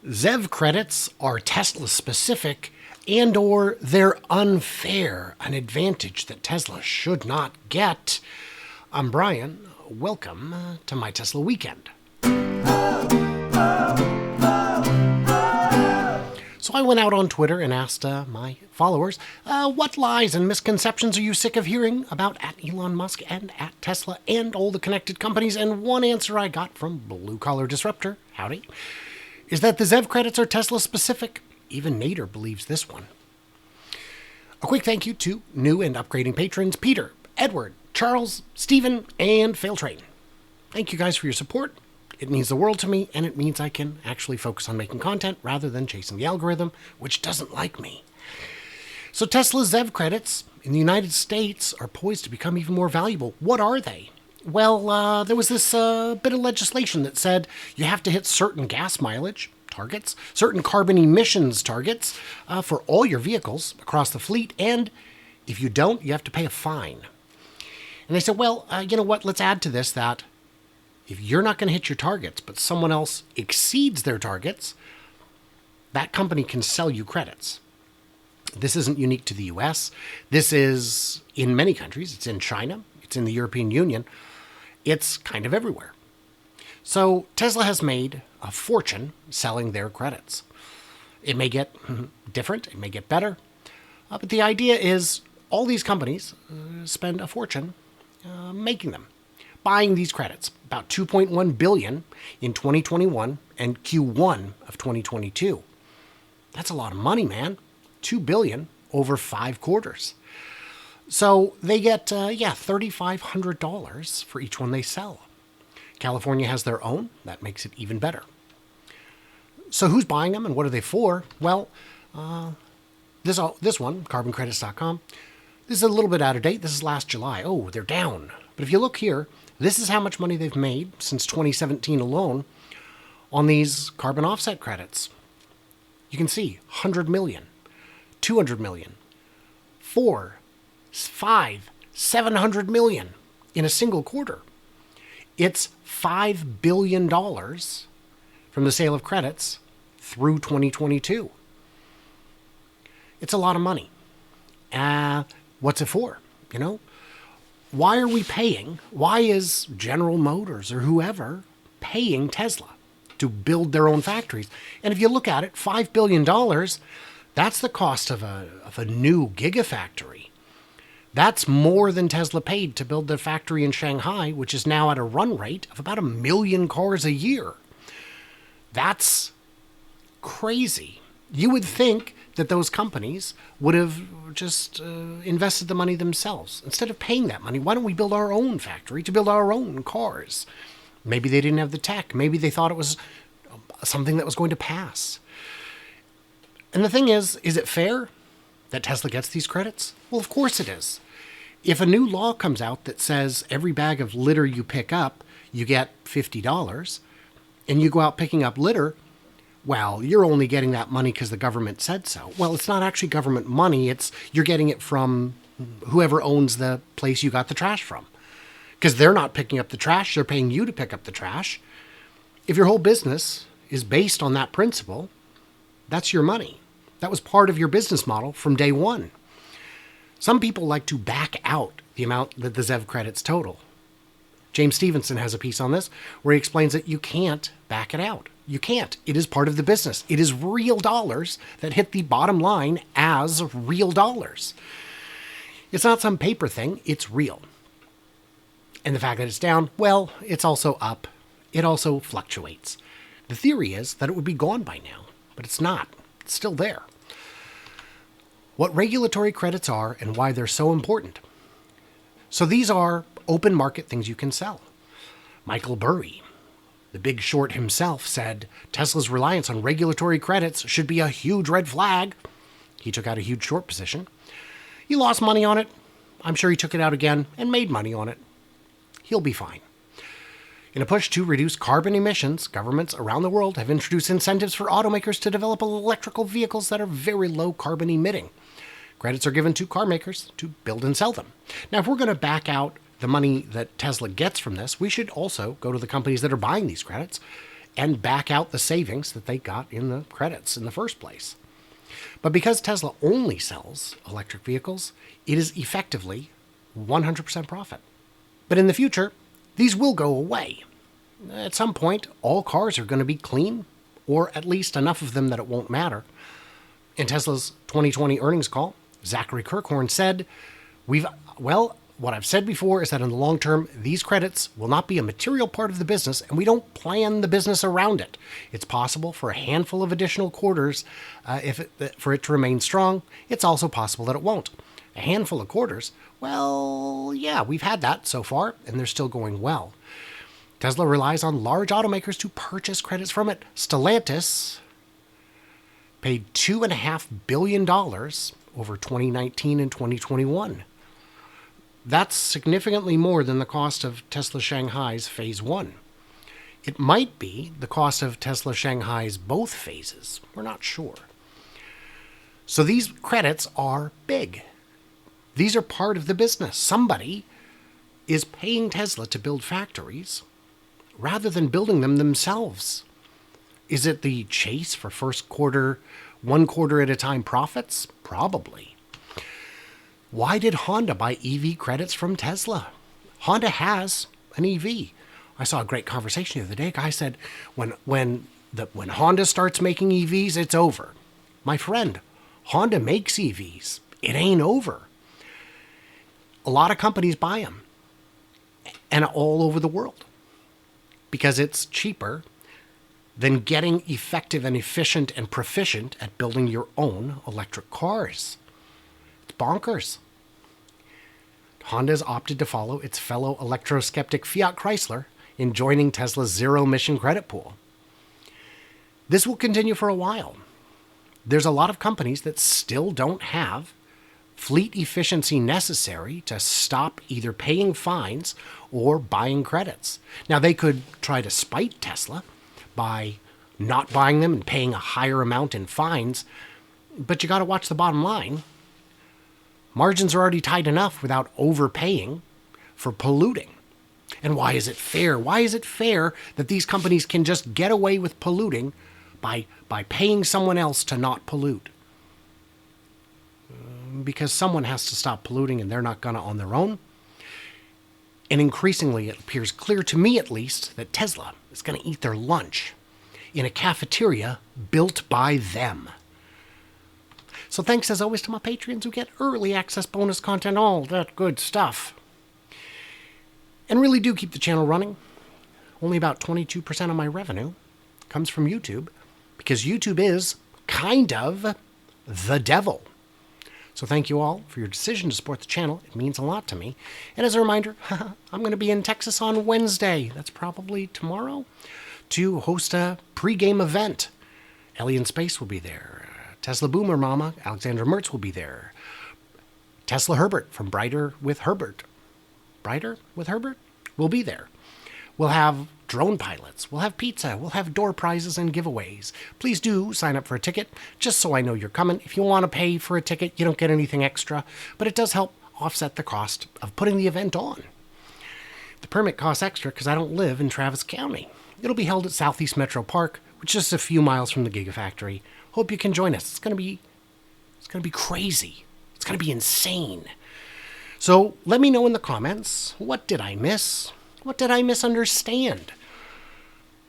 ZEV credits are Tesla specific and or they're unfair, an advantage that Tesla should not get. I'm Brian. Welcome to my Tesla weekend. So I went out on Twitter and asked my followers, what lies and misconceptions are you sick of hearing about at Elon Musk and at Tesla and all the connected companies? And one answer I got from Blue Collar Disruptor, howdy, is that the ZEV credits are Tesla specific. Even Nader believes this one. A quick thank you to new and upgrading patrons Peter, Edward, Charles, Stephen, and Failtrain. Thank you guys for your support. It means the world to me, and it means I can actually focus on making content rather than chasing the algorithm, which doesn't like me. So Tesla's ZEV credits in the United States are poised to become even more valuable. What are they? Well, there was this bit of legislation that said you have to hit certain gas mileage targets, certain carbon emissions targets for all your vehicles across the fleet, and if you don't, you have to pay a fine. And they said, well, you know what, let's add to this that if you're not going to hit your targets, but someone else exceeds their targets, that company can sell you credits. This isn't unique to the US. This is in many countries. It's in China. It's in the European Union. It's kind of everywhere. So Tesla has made a fortune selling their credits. It may get different. It may get better. But the idea is all these companies spend a fortune making them, buying these credits, about $2.1 billion in 2021 and Q1 of 2022. That's a lot of money, man. $2 billion over 5 quarters. So they get, $3,500 for each one they sell. California has their own. That makes it even better. So who's buying them and what are they for? Well, this one, carboncredits.com, this is a little bit out of date. This is last July. Oh, they're down. But if you look here, this is how much money they've made since 2017 alone on these carbon offset credits. You can see 100 million, 200 million, 4, 5, 700 million in a single quarter. It's $5 billion from the sale of credits through 2022. It's a lot of money. What's it for? You know? Why are we paying? Why is General Motors or whoever paying Tesla to build their own factories? And if you look at it, $5 billion, that's the cost of a new gigafactory. That's more than Tesla paid to build their factory in Shanghai, which is now at a run rate of about 1 million cars a year. That's crazy. You would think that those companies would have just invested the money themselves. Instead of paying that money, why don't we build our own factory to build our own cars? Maybe they didn't have the tech. Maybe they thought it was something that was going to pass. And the thing is it fair that Tesla gets these credits? Well, of course it is. If a new law comes out that says every bag of litter you pick up, you get $50, and you go out picking up litter, well, you're only getting that money because the government said so. Well, it's not actually government money. You're getting it from whoever owns the place you got the trash from. Because they're not picking up the trash. They're paying you to pick up the trash. If your whole business is based on that principle, that's your money. That was part of your business model from day one. Some people like to back out the amount that the ZEV credits total. James Stevenson has a piece on this where he explains that you can't back it out. You can't. It is part of the business. It is real dollars that hit the bottom line as real dollars. It's not some paper thing. It's real. And the fact that it's down, well, it's also up. It also fluctuates. The theory is that it would be gone by now, but it's not. It's still there. What regulatory credits are and why they're so important. So these are open market things you can sell. Michael Burry, the Big Short himself, said Tesla's reliance on regulatory credits should be a huge red flag. He took out a huge short position. He lost money on it. I'm sure he took it out again and made money on it. He'll be fine. In a push to reduce carbon emissions, governments around the world have introduced incentives for automakers to develop electrical vehicles that are very low carbon emitting. Credits are given to car makers to build and sell them. Now, if we're going to back out the money that Tesla gets from this, we should also go to the companies that are buying these credits and back out the savings that they got in the credits in the first place. But because Tesla only sells electric vehicles, it is effectively 100% profit. But in the future, these will go away. At some point, all cars are going to be clean, or at least enough of them that it won't matter. In Tesla's 2020 earnings call, Zachary Kirkhorn said, what I've said before is that in the long term, these credits will not be a material part of the business, and we don't plan the business around it. It's possible for a handful of additional quarters for it to remain strong. It's also possible that it won't. A handful of quarters? Well, yeah, we've had that so far, and they're still going well. Tesla relies on large automakers to purchase credits from it. Stellantis paid $2.5 billion over 2019 and 2021. That's significantly more than the cost of Tesla Shanghai's Phase 1. It might be the cost of Tesla Shanghai's both phases. We're not sure. So these credits are big. These are part of the business. Somebody is paying Tesla to build factories rather than building them themselves. Is it the chase for first quarter, 1 quarter at a time profits? Probably. Why did Honda buy EV credits from Tesla? Honda has an EV. I saw a great conversation the other day. A guy said, when Honda starts making EVs, it's over. My friend, Honda makes EVs. It ain't over. A lot of companies buy them, and all over the world, because it's cheaper than getting effective and efficient and proficient at building your own electric cars. It's bonkers. Honda's opted to follow its fellow electroskeptic Fiat Chrysler in joining Tesla's zero-emission credit pool. This will continue for a while. There's a lot of companies that still don't have fleet efficiency necessary to stop either paying fines or buying credits. Now, they could try to spite Tesla by not buying them and paying a higher amount in fines, but you got to watch the bottom line. Margins are already tight enough without overpaying for polluting. And why is it fair? Why is it fair that these companies can just get away with polluting by paying someone else to not pollute? Because someone has to stop polluting, and they're not going to on their own. And increasingly, it appears clear to me at least that Tesla is going to eat their lunch in a cafeteria built by them. So thanks as always to my Patreons who get early access, bonus content, all that good stuff. And really do keep the channel running. Only about 22% of my revenue comes from YouTube, because YouTube is kind of the devil. So thank you all for your decision to support the channel. It means a lot to me. And as a reminder, I'm going to be in Texas on Wednesday, that's probably tomorrow, to host a pre-game event. Ellie in Space will be there. Tesla Boomer Mama, Alexandra Mertz, will be there. Tesla Herbert from Brighter with Herbert will be there. We'll have drone pilots. We'll have pizza. We'll have door prizes and giveaways. Please do sign up for a ticket, just so I know you're coming. If you want to pay for a ticket, you don't get anything extra, but it does help offset the cost of putting the event on. The permit costs extra because I don't live in Travis County. It'll be held at Southeast Metro Park, which is just a few miles from the Gigafactory. Hope you can join us. It's going to be crazy. It's going to be insane. So let me know in the comments, what did I miss? What did I misunderstand?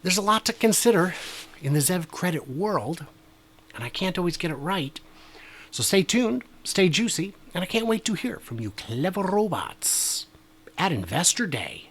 There's a lot to consider in the ZEV credit world, and I can't always get it right. So stay tuned, stay juicy, and I can't wait to hear from you clever robots at Investor Day.